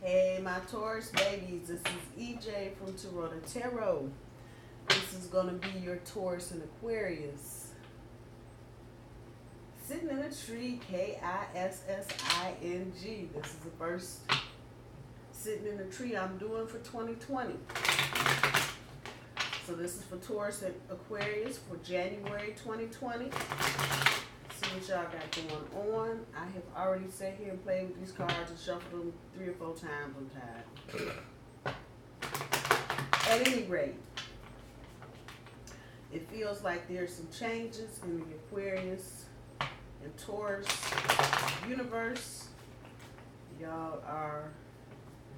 Hey, my Taurus babies, this is EJ from Taurota Tarot. This is going to be your Taurus and Aquarius. Sitting in a tree, Kissing. This is the first sitting in a tree I'm doing for 2020. So this is for Taurus and Aquarius for January 2020. See what y'all got going on. I have already sat here and played with these cards and shuffled them 3 or 4 times. I'm tired. At any rate, it feels like there's some changes in the Aquarius and Taurus universe.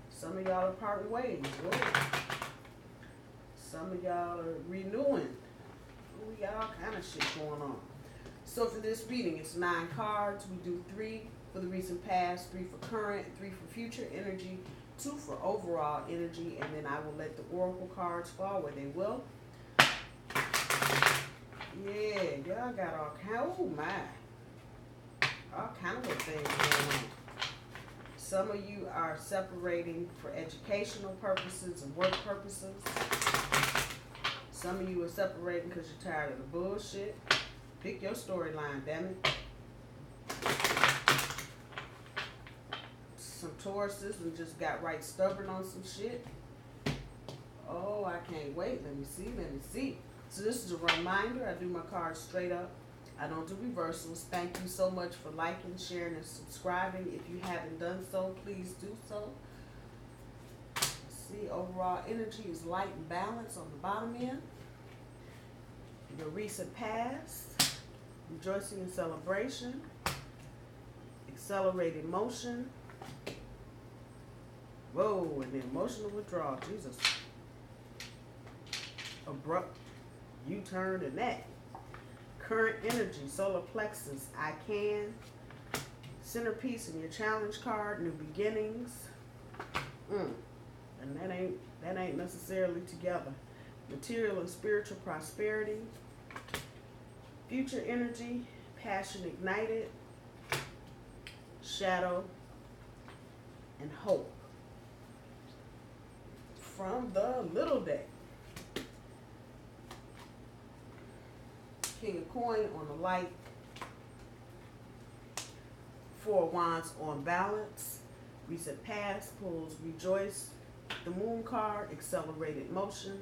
Some of y'all are parting ways. Whoa. Some of y'all are renewing. We got all kind of shit going on. So for this reading, it's 9 cards. We do 3 for the recent past, 3 for current, 3 for future energy, 2 for overall energy, and then I will let the oracle cards fall where they will. Yeah, y'all got all kind of things going on. Some of you are separating for educational purposes and work purposes. Some of you are separating because you're tired of the bullshit. Pick your storyline, damn it. Some Tauruses who just got right stubborn on some shit. Oh, I can't wait. Let me see. So this is a reminder. I do my cards straight up. I don't do reversals. Thank you so much for liking, sharing, and subscribing. If you haven't done so, please do so. See, overall energy is light and balanced on the bottom end. Your recent past, rejoicing and celebration, accelerated motion, whoa, and then emotional withdrawal, Jesus. Abrupt U-turn and that. Current energy, solar plexus, I can. Centerpiece in your challenge card, new beginnings. And that ain't necessarily together. Material and spiritual prosperity. Future energy, passion ignited. Shadow and hope. From the little deck. King of coin on the light. 4 of wands on balance. Recent past pulls rejoice. The moon card, accelerated motion.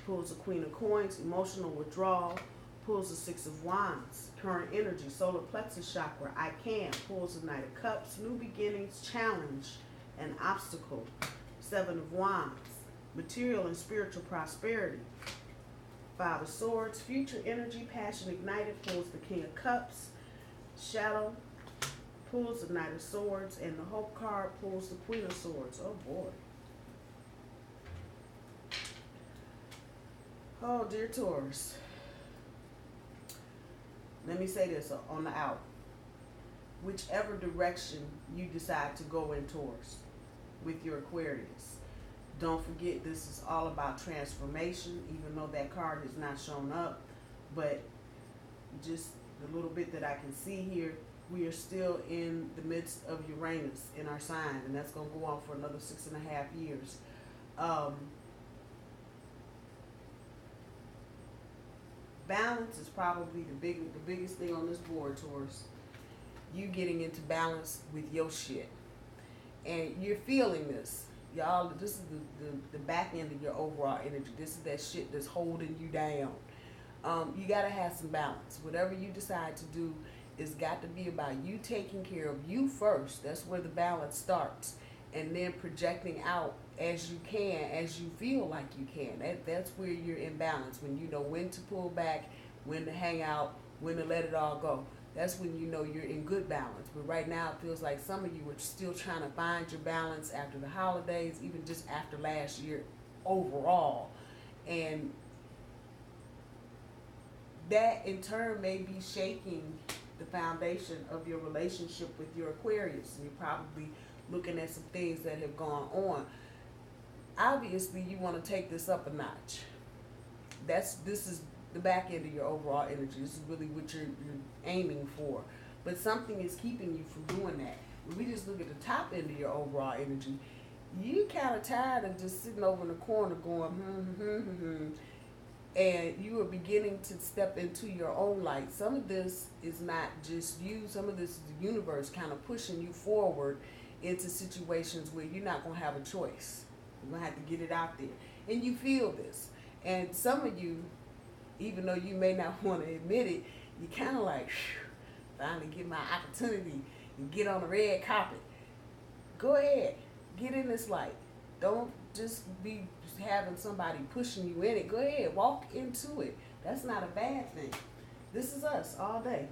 Pulls the queen of coins, emotional withdrawal. Pulls the 6 of wands. Current energy, solar plexus chakra, I can. Pulls the knight of cups, new beginnings, challenge, and obstacle. 7 of wands. Material and spiritual prosperity. 5 of swords, future energy, passion ignited, pulls the king of cups. Shadow pulls the knight of swords, and the hope card pulls the queen of swords. Oh boy. Oh dear Taurus. Let me say this on the out. Whichever direction you decide to go in Taurus with your Aquarius, don't forget this is all about transformation, even though that card has not shown up. But just the little bit that I can see here, we are still in the midst of Uranus in our sign, and that's going to go on for another 6.5 years. Balance is probably the biggest thing on this board, Taurus. You getting into balance with your shit. And you're feeling this. Y'all, this is the back end of your overall energy. This is that shit that's holding you down. You got to have some balance. Whatever you decide to do, it's got to be about you taking care of you first. That's where the balance starts. And then projecting out as you can, as you feel like you can. That's where you're in balance. When you know when to pull back, when to hang out, when to let it all go. That's when you know you're in good balance. But right now it feels like some of you are still trying to find your balance after the holidays, even just after last year overall. And that in turn may be shaking the foundation of your relationship with your Aquarius. And you're probably looking at some things that have gone on. Obviously you want to take this up a notch. This is the back end of your overall energy. This is really what you're aiming for. But something is keeping you from doing that. When we just look at the top end of your overall energy, you kind of tired of just sitting over in the corner going, and you are beginning to step into your own light. Some of this is not just you, some of this is the universe kind of pushing you forward into situations where you're not going to have a choice. You're going to have to get it out there. And you feel this. And some of you, even though you may not want to admit it, you kind of like, finally get my opportunity and get on the red carpet. Go ahead. Get in this light. Don't just be having somebody pushing you in it. Go ahead. Walk into it. That's not a bad thing. This is us all day.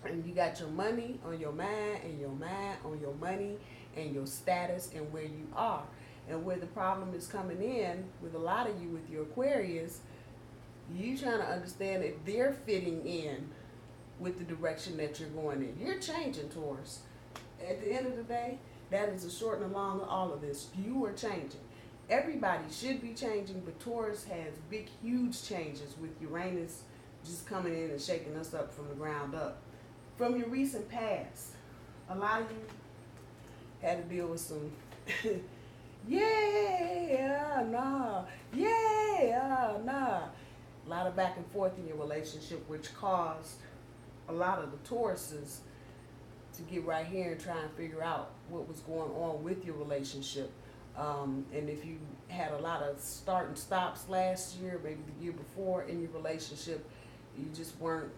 And you got your money on your mind and your mind on your money and your status and where you are. And where the problem is coming in with a lot of you with your Aquarius, you trying to understand that they're fitting in with the direction that you're going in. You're changing, Taurus. At the end of the day, that is the short and the long of all of this. You are changing. Everybody should be changing, but Taurus has big, huge changes with Uranus just coming in and shaking us up from the ground up. From your recent past, a lot of you had to deal with some nah. A lot of back and forth in your relationship, which caused a lot of the Tauruses to get right here and try and figure out what was going on with your relationship. And if you had a lot of start and stops last year, maybe the year before in your relationship, you just weren't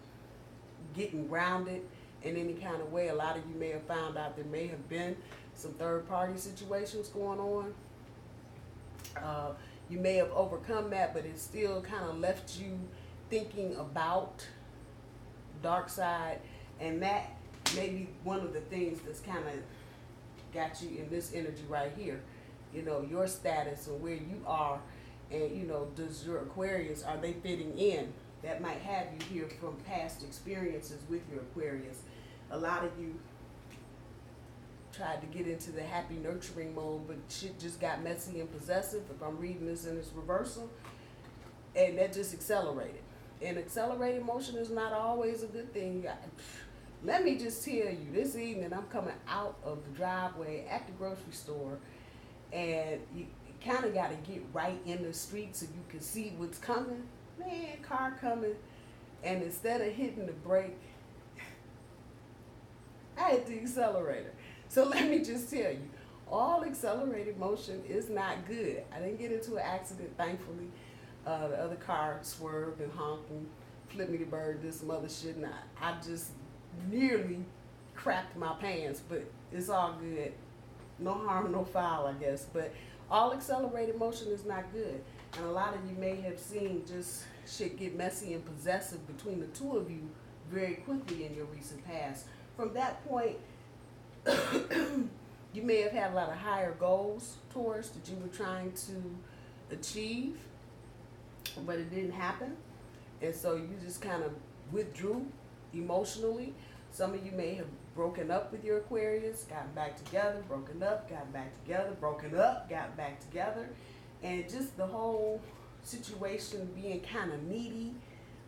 getting grounded in any kind of way. A lot of you may have found out there may have been some third party situations going on. You may have overcome that, but it still kind of left you thinking about dark side, and that may be one of the things that's kind of got you in this energy right here. You know, your status and where you are, and you know, does your Aquarius, are they fitting in? That might have you here from past experiences with your Aquarius. A lot of you tried to get into the happy nurturing mode, but shit just got messy and possessive, if I'm reading this in its reversal, and that just accelerated. And accelerated motion is not always a good thing. Let me just tell you, this evening I'm coming out of the driveway at the grocery store, and you kind of got to get right in the street so you can see what's coming. Man, car coming, and instead of hitting the brake, I hit the accelerator. So let me just tell you, all accelerated motion is not good. I didn't get into an accident, thankfully. The other car swerved and honked and flipped me the bird, did some other shit, and I just nearly crapped my pants, but it's all good. No harm, no foul, I guess. But all accelerated motion is not good. And a lot of you may have seen just shit get messy and possessive between the two of you very quickly in your recent past. From that point, you may have had a lot of higher goals, Taurus, that you were trying to achieve, but it didn't happen. And so you just kind of withdrew emotionally. Some of you may have broken up with your Aquarius, gotten back together, broken up, gotten back together, broken up, gotten back together. And just the whole situation being kind of needy.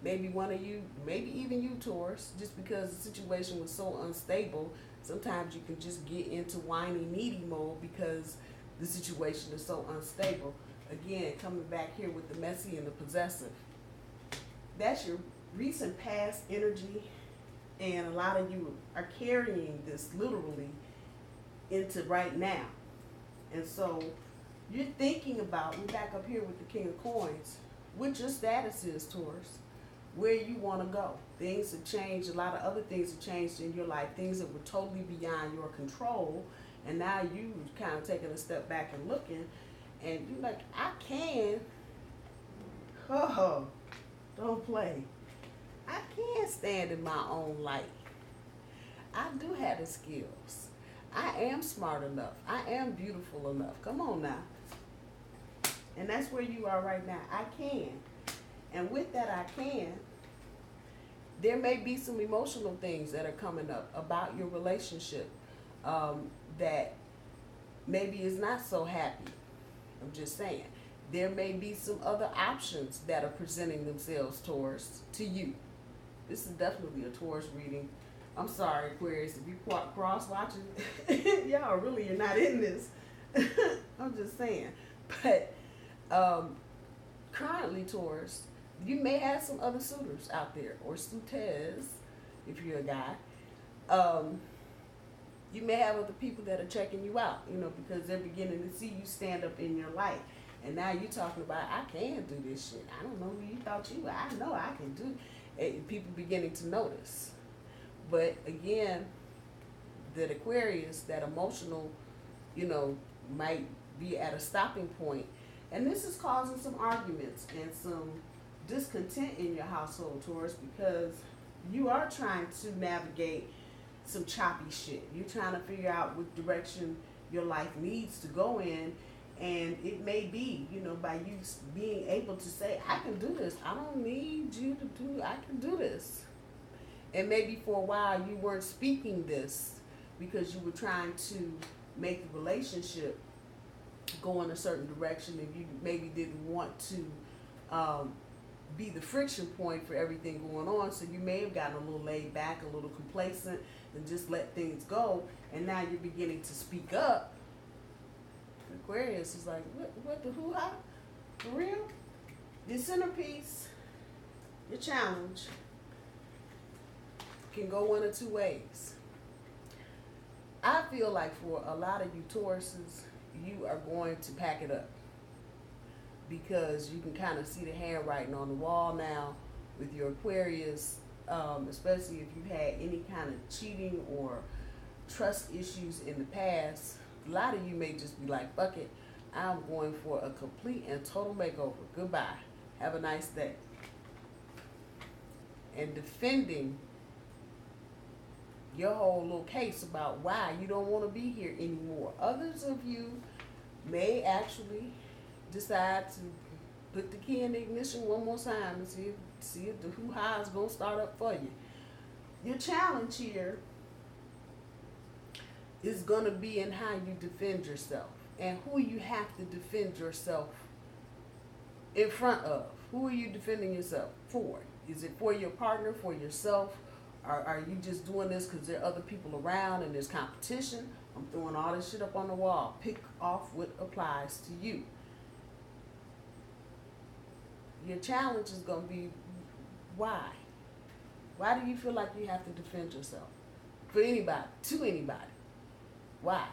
Maybe one of you, maybe even you, Taurus, just because the situation was so unstable, sometimes you can just get into whiny, needy mode because the situation is so unstable. Again, coming back here with the messy and the possessive. That's your recent past energy, and a lot of you are carrying this literally into right now. And so you're thinking about, we're back up here with the King of Coins, what your status is, Taurus, where you want to go. Things have changed. A lot of other things have changed in your life, things that were totally beyond your control, and now you kind of taking a step back and looking, and you're like, I can, don't play. I can stand in my own light. I do have the skills. I am smart enough. I am beautiful enough. Come on now. And that's where you are right now. I can. And with that I can, there may be some emotional things that are coming up about your relationship that maybe is not so happy. I'm just saying. There may be some other options that are presenting themselves, Taurus, to you. This is definitely a Taurus reading. I'm sorry, Aquarius, if you cross-watching, y'all really are not in this. I'm just saying. But currently, Taurus, you may have some other suitors out there, or suitors, if you're a guy. You may have other people that are checking you out, because they're beginning to see you stand up in your light. And now you're talking about, I can do this shit. I don't know who you thought you were. I know I can do it. People beginning to notice. But again, that Aquarius, that emotional, might be at a stopping point. And this is causing some arguments and some discontent in your household, Taurus, because you are trying to navigate some choppy shit. You're trying to figure out what direction your life needs to go in. And it may be, by you being able to say, I can do this. I don't need you to do, I can do this. And maybe for a while you weren't speaking this because you were trying to make the relationship go in a certain direction, and you maybe didn't want to be the friction point for everything going on. So you may have gotten a little laid back, a little complacent, and just let things go. And now you're beginning to speak up. Aquarius is like, what the hoo-ha? For real? Your centerpiece, your challenge, can go one of two ways. I feel like for a lot of you Tauruses, you are going to pack it up, because you can kind of see the handwriting on the wall now with your Aquarius, especially if you've had any kind of cheating or trust issues in the past. A lot of you may just be like, fuck it, I'm going for a complete and total makeover. Goodbye. Have a nice day. And defending your whole little case about why you don't want to be here anymore. Others of you may actually decide to put the key in the ignition one more time and see if the hoo-ha is going to start up for you. Your challenge here is going to be in how you defend yourself and who you have to defend yourself in front of. Who are you defending yourself for? Is it for your partner, for yourself? Are you just doing this because there are other people around and there's competition? I'm throwing all this shit up on the wall. Pick off what applies to you. Your challenge is going to be, why? Why do you feel like you have to defend yourself? For anybody, to anybody. Why?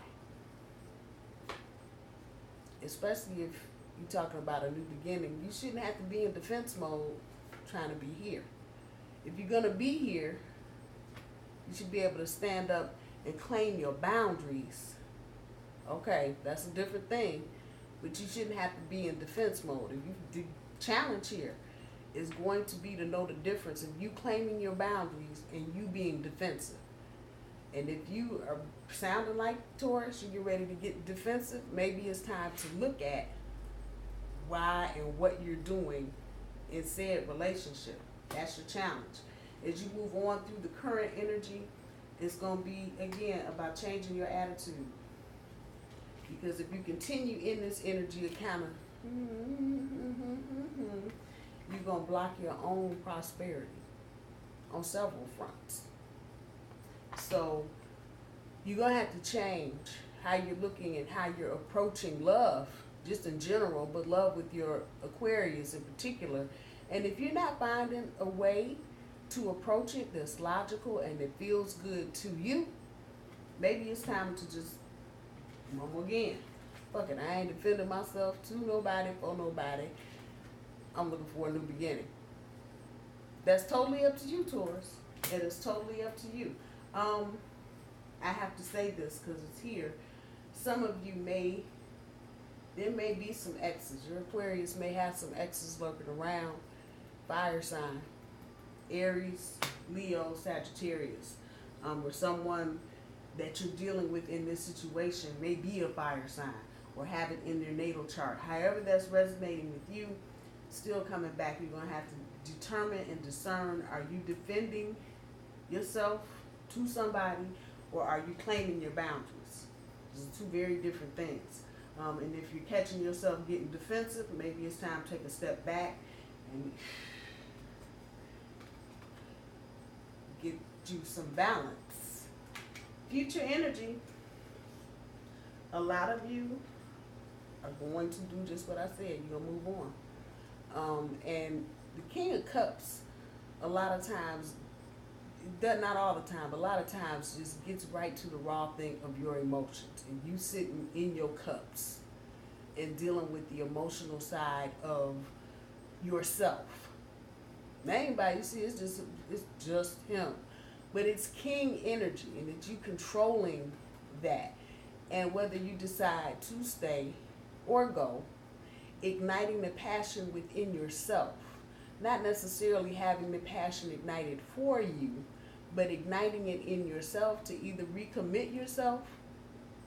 Especially if you're talking about a new beginning. You shouldn't have to be in defense mode trying to be here. If you're going to be here, you should be able to stand up and claim your boundaries. Okay, that's a different thing. But you shouldn't have to be in defense mode. The challenge here is going to be to know the difference of you claiming your boundaries and you being defensive. And if you are sounding like Taurus, you get ready to get defensive, maybe it's time to look at why and what you're doing in said relationship. That's your challenge. As you move on through the current energy, it's going to be, again, about changing your attitude. Because if you continue in this energy of kind of, you're going to block your own prosperity on several fronts. So you're going to have to change how you're looking and how you're approaching love, just in general, but love with your Aquarius in particular. And if you're not finding a way to approach it that's logical and that feels good to you, maybe it's time to just, mama again, fuck it, I ain't defending myself to nobody, for nobody. I'm looking for a new beginning. That's totally up to you, Taurus. It is totally up to you. I have to say this because it's here. Some of you there may be some exes. Your Aquarius may have some exes lurking around. Fire sign, Aries, Leo, Sagittarius, or someone that you're dealing with in this situation may be a fire sign or have it in their natal chart. However that's resonating with you, still coming back, you're going to have to determine and discern, are you defending yourself to somebody or are you claiming your boundaries? These are two very different things. And if you're catching yourself getting defensive, maybe it's time to take a step back and get you some balance. Future energy. A lot of you are going to do just what I said. You're going to move on. And the King of Cups, a lot of times, not all the time, but a lot of times just gets right to the raw thing of your emotions. And you sitting in your cups and dealing with the emotional side of yourself. Now anybody you see, it's just him. But it's king energy, and it's you controlling that. And whether you decide to stay or go, igniting the passion within yourself. Not necessarily having the passion ignited for you, but igniting it in yourself to either recommit yourself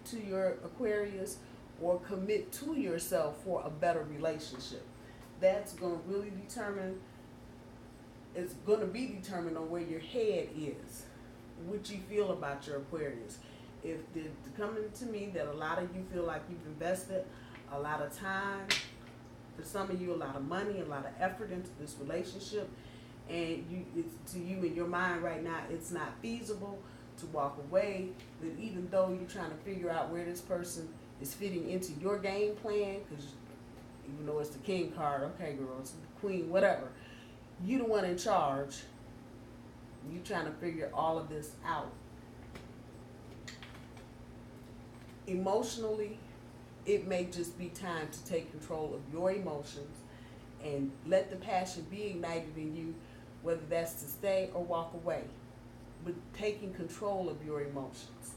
to your Aquarius or commit to yourself for a better relationship. That's going to really determine, it's going to be determined on where your head is, what you feel about your Aquarius. If it's coming to me that a lot of you feel like you've invested a lot of time, for some of you a lot of money, a lot of effort into this relationship, and it's to you in your mind right now, it's not feasible to walk away. But even though you're trying to figure out where this person is fitting into your game plan, because even though it's the king card, okay girl, it's the queen, whatever, you the one in charge. You trying to figure all of this out. Emotionally, it may just be time to take control of your emotions and let the passion be ignited in you, whether that's to stay or walk away. But taking control of your emotions.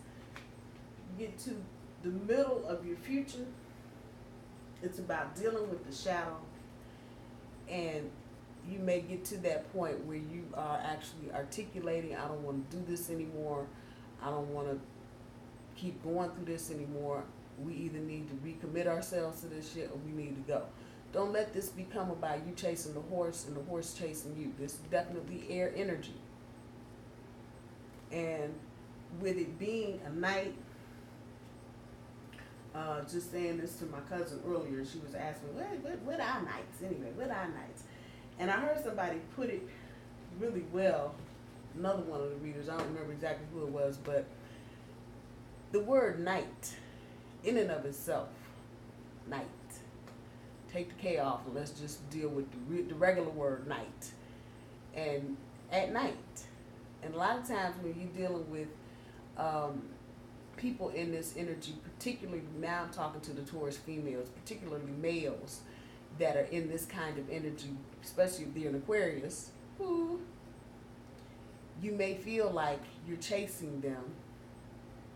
Get to the middle of your future, it's about dealing with the shadow, and you may get to that point where you are actually articulating, I don't want to do this anymore, I don't want to keep going through this anymore. We either need to recommit ourselves to this shit or we need to go. Don't let this become about you chasing the horse and the horse chasing you. This is definitely air energy. And with it being a night, just saying this to my cousin earlier, she was asking, what are nights anyway? What are nights? And I heard somebody put it really well, another one of the readers, I don't remember exactly who it was, but the word night, in and of itself, night. Take the K off and let's just deal with the regular word night. And at night. And a lot of times when you're dealing with people in this energy, particularly now I'm talking to the Taurus females, particularly males that are in this kind of energy, especially if they're an Aquarius, you may feel like you're chasing them,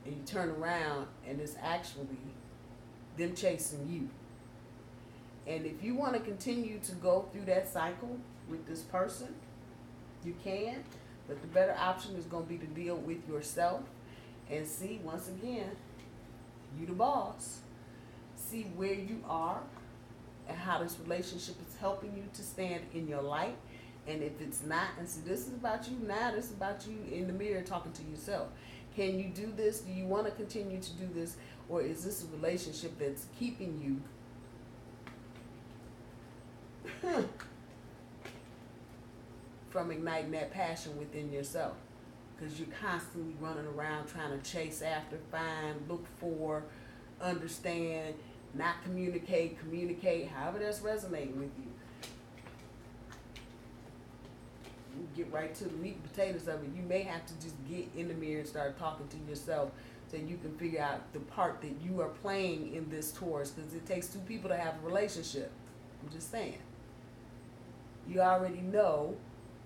and you turn around and it's actually them chasing you. And if you want to continue to go through that cycle with this person, you can, but the better option is going to be to deal with yourself and see, once again, you the boss. See where you are and how this relationship is helping you to stand in your light. And if it's not, and see, this is about you now, this is about you in the mirror talking to yourself. Can you do this? Do you want to continue to do this? Or is this a relationship that's keeping you from igniting that passion within yourself? Because you're constantly running around trying to chase after, find, look for, understand, not communicate, however that's resonating with you. You get right to the meat and potatoes of it. You may have to just get in the mirror and start talking to yourself so you can figure out the part that you are playing in this Taurus, because it takes two people to have a relationship. I'm just saying. You already know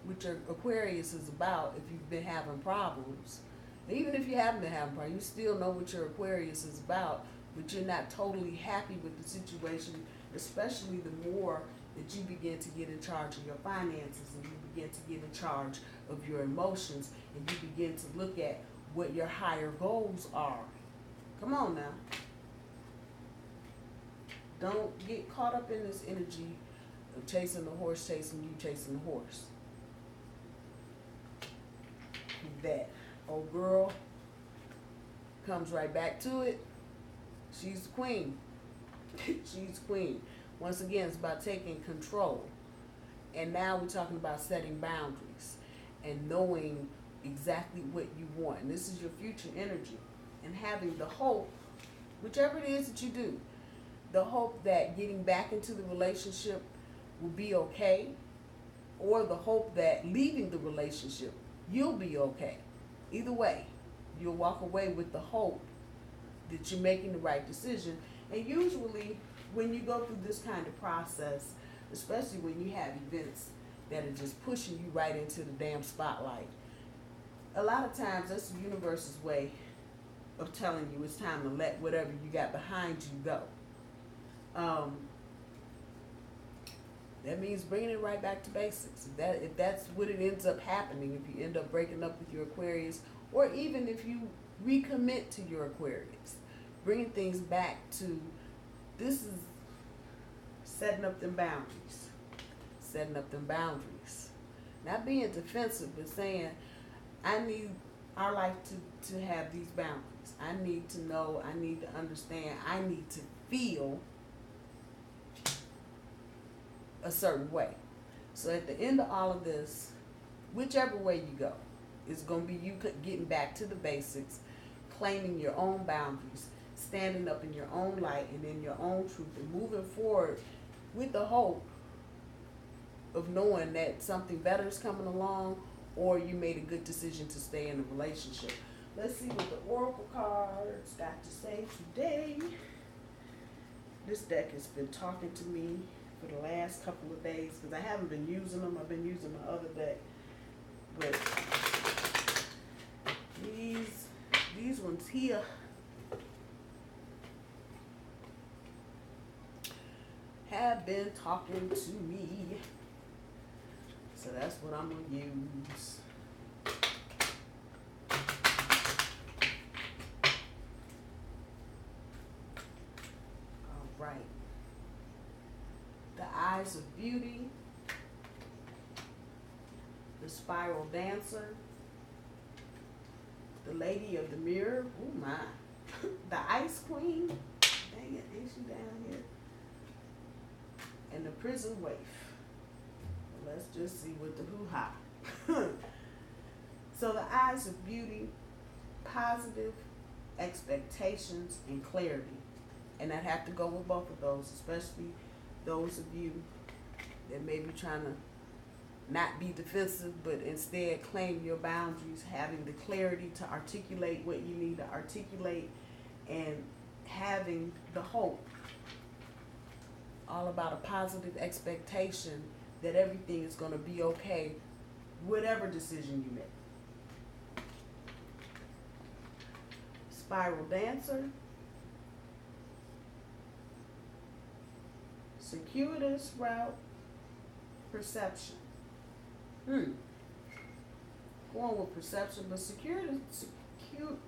what your Aquarius is about if you've been having problems. Even if you haven't been having problems, you still know what your Aquarius is about, but you're not totally happy with the situation, especially the more that you begin to get in charge of your finances and you begin to get in charge of your emotions and you begin to look at what your higher goals are. Come on now. Don't get caught up in this energy of chasing the horse, chasing you, chasing the horse. That old girl comes right back to it. She's the queen. She's queen. Once again, it's about taking control. And now we're talking about setting boundaries and knowing exactly what you want. And this is your future energy. And having the hope, whichever it is that you do, the hope that getting back into the relationship will be okay, or the hope that leaving the relationship, you'll be okay. Either way, you'll walk away with the hope that you're making the right decision. And usually, when you go through this kind of process, especially when you have events that are just pushing you right into the damn spotlight, a lot of times that's the universe's way of telling you it's time to let whatever you got behind you go. That means bringing it right back to basics. If that's what it ends up happening, if you end up breaking up with your Aquarius, or even if you recommit to your Aquarius, bringing things back to, this is setting up them boundaries. Setting up them boundaries. Not being defensive, but saying, I need our life to have these boundaries. I need to know, I need to understand, I need to feel a certain way. So at the end of all of this, whichever way you go, it's going to be you getting back to the basics, claiming your own boundaries, standing up in your own light and in your own truth, and moving forward with the hope of knowing that something better is coming along, or you made a good decision to stay in a relationship. Let's see what the Oracle cards got to say today. This deck has been talking to me for the last couple of days because I haven't been using them. I've been using my other deck. But these ones here have been talking to me. So that's what I'm going to use. All right. The Eyes of Beauty, the Spiral Dancer, the Lady of the Mirror, oh my, the Ice Queen, dang it, ain't she down here? And the Prison Waif. Let's just see what the hoo-ha. So the Eyes of Beauty, positive expectations and clarity. And I'd have to go with both of those, especially those of you that may be trying to not be defensive, but instead claim your boundaries, having the clarity to articulate what you need to articulate, and having the hope, all about a positive expectation that everything is going to be okay, whatever decision you make. Spiral Dancer, circuitous route, perception. Going with perception, but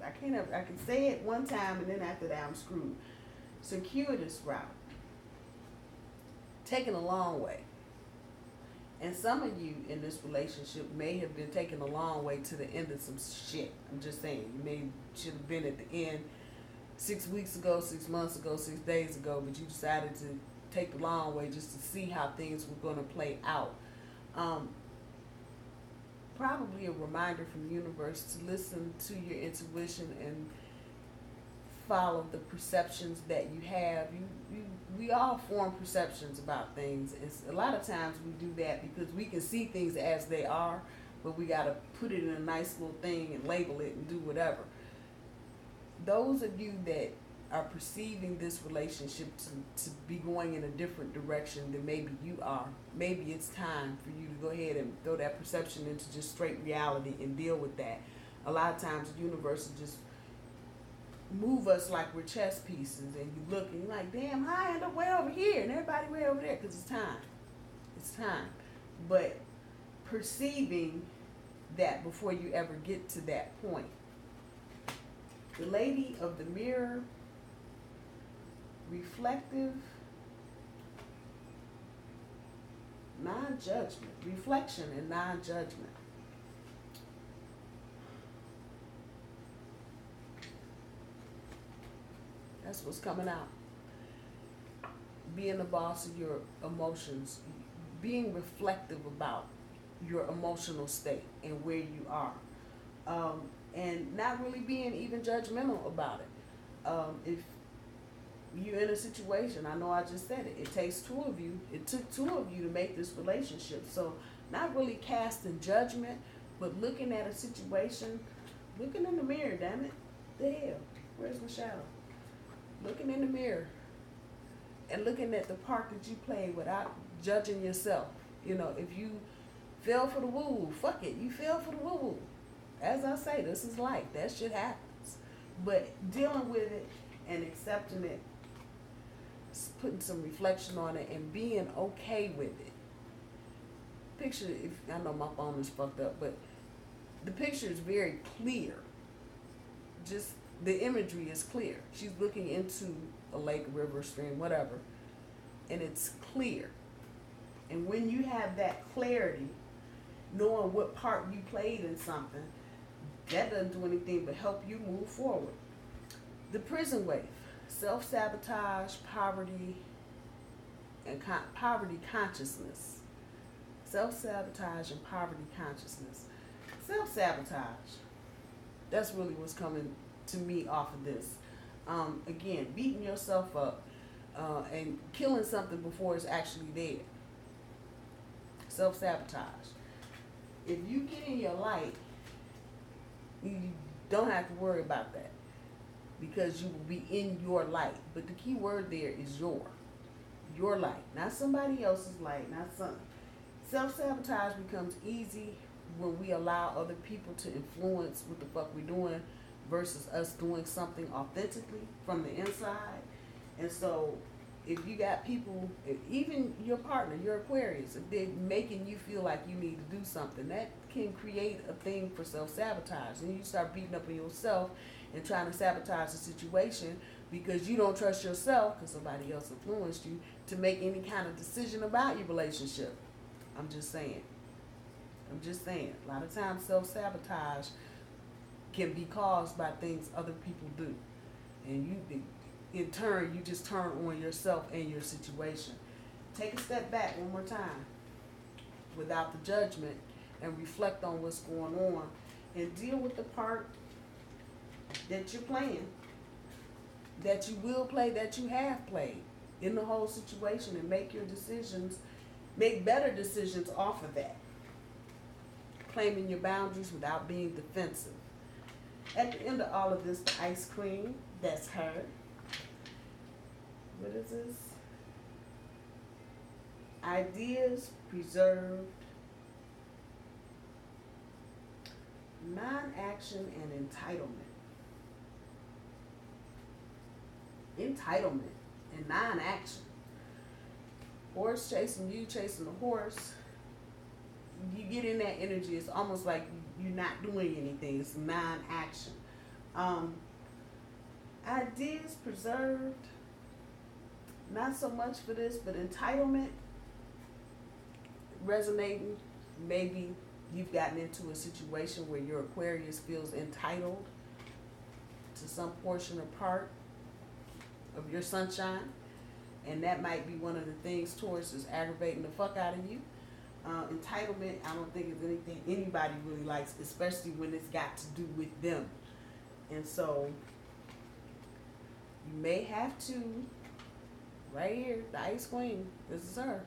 I can say it one time and then after that I'm screwed. Circuitous route, taken a long way. And some of you in this relationship may have been taken a long way to the end of some shit. I'm just saying, you should have been at the end 6 weeks ago, 6 months ago, 6 days ago, but you decided to take the long way just to see how things were going to play out. Probably a reminder from the universe to listen to your intuition and follow the perceptions that you have. We all form perceptions about things. A lot of times we do that because we can see things as they are, but we got to put it in a nice little thing and label it and do whatever. Those of you that are perceiving this relationship to be going in a different direction than maybe you are, maybe it's time for you to go ahead and throw that perception into just straight reality and deal with that. A lot of times the universe will just move us like we're chess pieces, and you look and you're like, damn, I end up way over here and everybody way over there, because it's time. It's time. But perceiving that before you ever get to that point. The Lady of the Mirror, reflective, non-judgment, reflection and non-judgment. That's what's coming out. Being the boss of your emotions, being reflective about your emotional state and where you are, and not really being even judgmental about it. If you're in a situation. I know I just said it. It takes two of you. It took two of you to make this relationship. So not really casting judgment, but looking at a situation, looking in the mirror, damn it. The hell? Where's my shadow? Looking in the mirror and looking at the part that you played without judging yourself. You know, if you fell for the woo-woo, fuck it. You fell for the woo-woo. As I say, this is life. That shit happens. But dealing with it and accepting it, putting some reflection on it, and being okay with it. Picture, if I know my phone is fucked up, but the picture is very clear. Just the imagery is clear. She's looking into a lake, river, stream, whatever, and it's clear. And when you have that clarity, knowing what part you played in something, that doesn't do anything but help you move forward. The prison wave, self-sabotage, poverty, and poverty consciousness. Self-sabotage and poverty consciousness. Self-sabotage, that's really what's coming to me off of this. Again, beating yourself up and killing something before it's actually there. Self-sabotage. If you get in your light, you don't have to worry about that, because you will be in your light. But the key word there is your light, not somebody else's light, not something. Self-sabotage becomes easy when we allow other people to influence what the fuck we're doing versus us doing something authentically from the inside. And so if you got people, even your partner, your Aquarius, if they're making you feel like you need to do something, that can create a thing for self-sabotage. And you start beating up on yourself and trying to sabotage the situation because you don't trust yourself, because somebody else influenced you, to make any kind of decision about your relationship. I'm just saying. A lot of times self-sabotage can be caused by things other people do. And you, in turn, you just turn on yourself and your situation. Take a step back one more time without the judgment and reflect on what's going on and deal with the part that you're playing, that you will play, that you have played in the whole situation, and make your decisions, make better decisions off of that. Claiming your boundaries without being defensive. At the end of all of this, the ice cream, that's her. What is this? Ideas preserved, non-action, and entitlement. Entitlement and non-action. Horse chasing you, chasing the horse. You get in that energy, it's almost like you're not doing anything. It's non-action. Ideas preserved, not so much for this, but entitlement, resonating. Maybe you've gotten into a situation where your Aquarius feels entitled to some portion or part of your sunshine, and that might be one of the things Taurus is aggravating the fuck out of you. Entitlement, I don't think is anything anybody really likes, especially when it's got to do with them. And so you may have to, right here, the Ice Queen, this is her.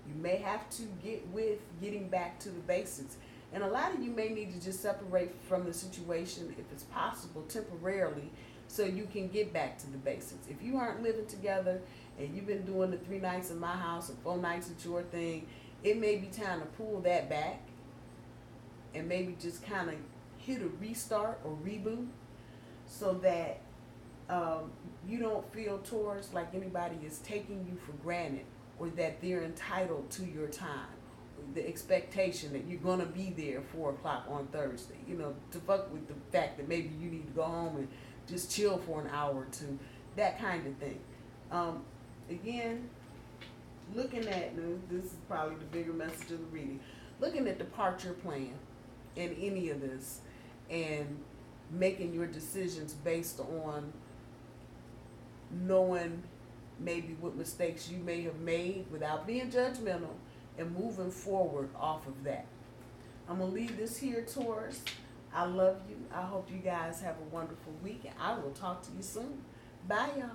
You may have to get with getting back to the basics. And a lot of you may need to just separate from the situation, if it's possible, temporarily, so you can get back to the basics. If you aren't living together and you've been doing the 3 nights in my house and 4 nights at your thing, it may be time to pull that back and maybe just kind of hit a restart or reboot, so that you don't feel, Taurus, like anybody is taking you for granted, or that they're entitled to your time. The expectation that you're going to be there at 4 o'clock on Thursday, you know, to fuck with the fact that maybe you need to go home and just chill for an hour or two, that kind of thing. Again, looking at, this is probably the bigger message of the reading, looking at the part you're playing in any of this and making your decisions based on knowing maybe what mistakes you may have made without being judgmental, and moving forward off of that. I'm going to leave this here, Taurus. I love you. I hope you guys have a wonderful week, and I will talk to you soon. Bye, y'all.